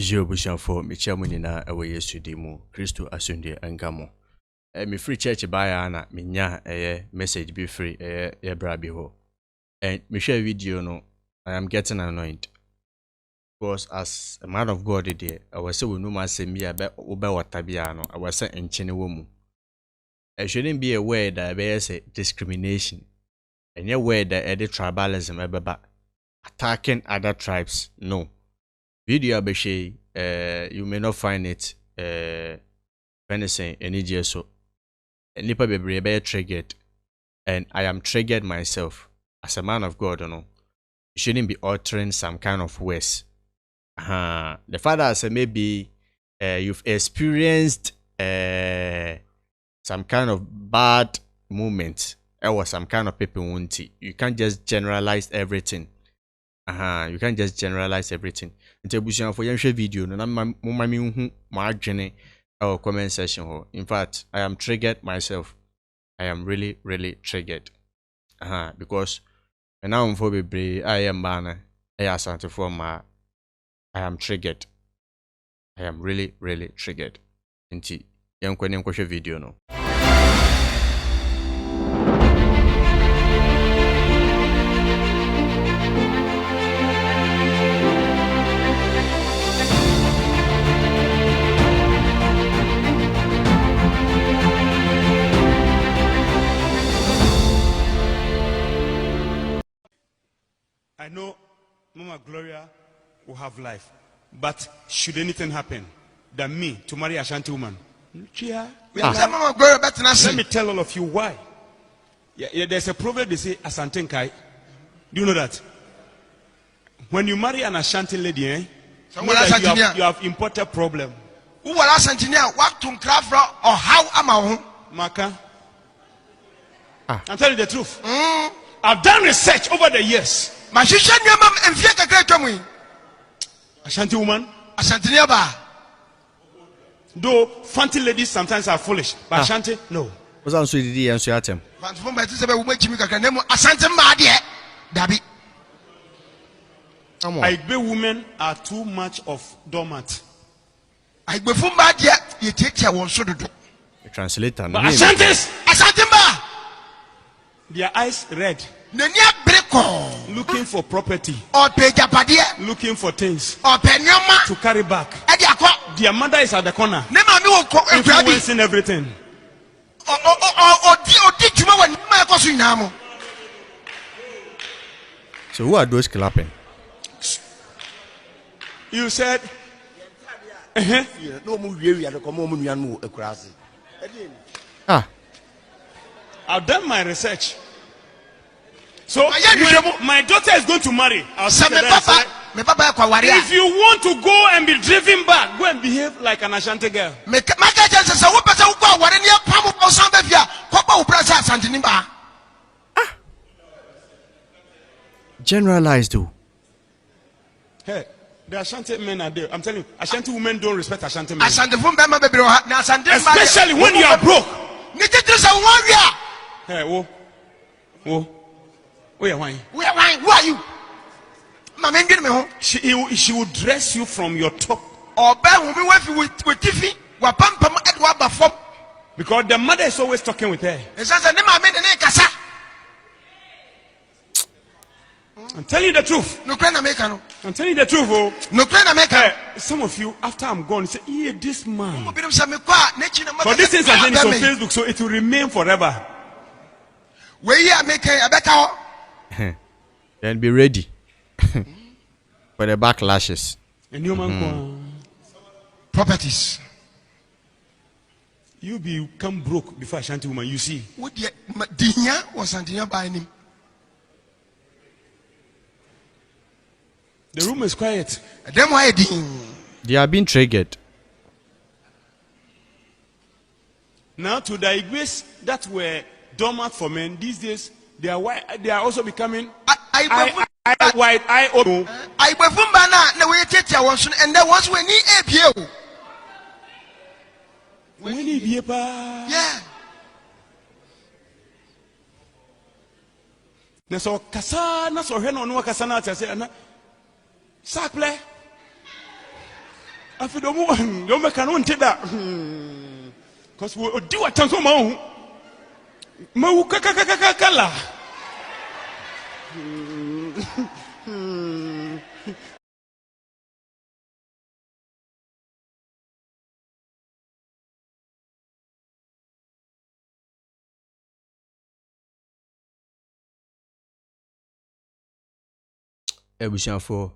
Bonjour, Bushanfo, Michamunina, away yesterday, Christo Asunde and Gamo. Me free church bayana, minya a message be free, brabiho. And me share video no, I am getting annoyed. Because as a man of God today, I was so no man say me about what tabiano, I was saying in Chine. I shouldn't be aware that there is a discrimination. And you're aware that any tribalism ever attacking other tribes. No. Video abeshe, you may not find it anything any so. Nipa bebrebe triggered, and I am triggered myself as a man of God. You shouldn't be uttering some kind of words. The father said maybe you've experienced some kind of bad moment or some kind of people won't. You can't just generalize everything. You can't just generalize everything. Interbution for your video, no margin or comment section. In fact, I am triggered myself. I am really, really triggered. Because now I'm for be I am banner. I Asante for my. I am triggered. I am really, really triggered. Inti young question video no. I know Mama Gloria will have life, but should anything happen, than me to marry Ashanti woman, let me tell all of you why. There's a proverb they say Asante Kai. Do you know that? When you marry an Ashanti lady, you have imported problem. Who will Asante what to craft or how am I? Maka. I'm telling you the truth. I've done research over the years. Ashanti woman, Asante though Fante ladies sometimes are foolish, but Ashanti, no. Was also the answer at him. I bet women are too much of doormat. I be from bad yet, you take your one so do. The translator. But Ashantes, Asantemba, their eyes red. Looking for property, or pay looking for things or penyama to carry back. Their mother is at the corner, influencing everything. So who are those clapping? You said I've done my research. So my daughter is going to marry. If you want to go and be driven back, go and behave like an Ashanti girl. Generalized though. Hey, the Ashanti men are there. I'm telling you, Ashanti women don't respect Ashanti men. Especially when you are broke. Hey, who are you? She will dress you from your top. Because the mother is always talking with her. I'm telling you the truth. I'm telling you the truth. Some of you, after I'm gone, say, yeah, this man. But this is on Facebook, so it will remain forever. Then be ready for the backlashes. Properties. You become broke before Ashanti woman. You see. The room is quiet. They are being triggered. Now to digress that were dormant for men these days, they are also becoming white eye open. And there was when he yeah. Na so kasa na so hwe no no kasa na tia say na saple Afi do me kan won teda. Cause we do attention ma wu kala. Ebusianfo,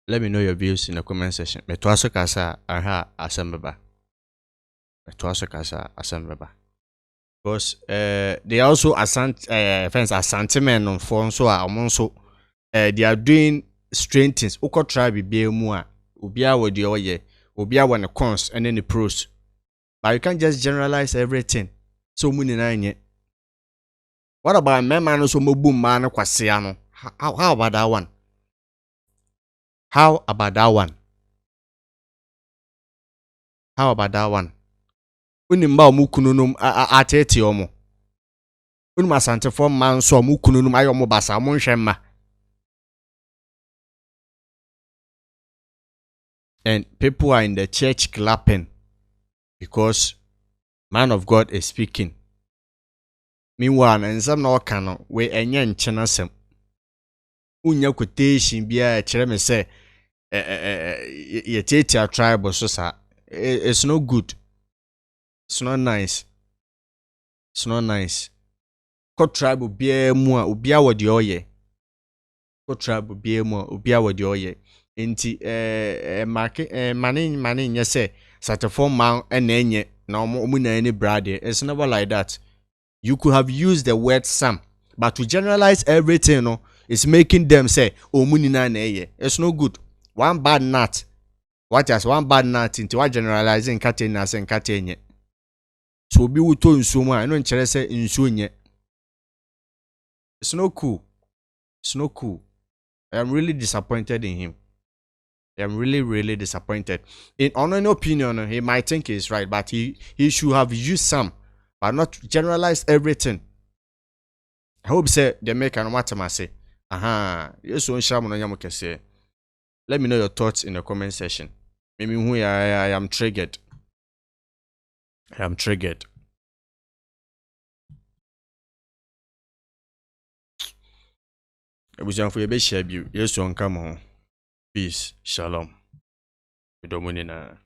let me know your views in the comment section. Me to aso kasa aha asembeba. Me to aso kasa asembeba. Because they also Asante friends Asante men on phone so so they are doing strange things. Uko tribe be mu a obia wo de oye, obia wo ne cons and then the pros. But you can't just generalize everything. So muni na nye. What about men man so mo boom man kwase ano? How about that one? How about that one? How about that one? Unimba omu kununum atete omo. Unima Asante for man so omu kununum ayomo basa omo nhwemma. And people are in the church clapping because man of God is speaking. Meanwhile, and some no cano we enye nchena sem. Unya quotation bia chere me say ye tete tribe so sa. It's no good. It's not nice. It's not nice. Ko tribe bia mu a obia wo de oye. Ko tribe bia mu a obia wo de oye. Enti mane nye say satifo man enye na omu na any brother. It's never like that. You could have used the word some, but to generalize everything, no, it's making them say omu ni na eye. It's no good. One bad nut. What is one bad nut into what generalizing kate na say kate nye. So be wuto nsuo a no nkyere say nsuo nye. It's no cool. It's no cool. I am really disappointed in him. I am really disappointed. In an opinion, he might think he's right, but he should have used some, but not generalize everything. I hope say they make an what I say. Aha, yes, one sham no yamuke say. Let me know your thoughts in the comment section. Maybe who I am triggered. I am triggered. Ebusianfo yebe share bi. Yesu onka mo. Peace. Shalom. Edomuni na.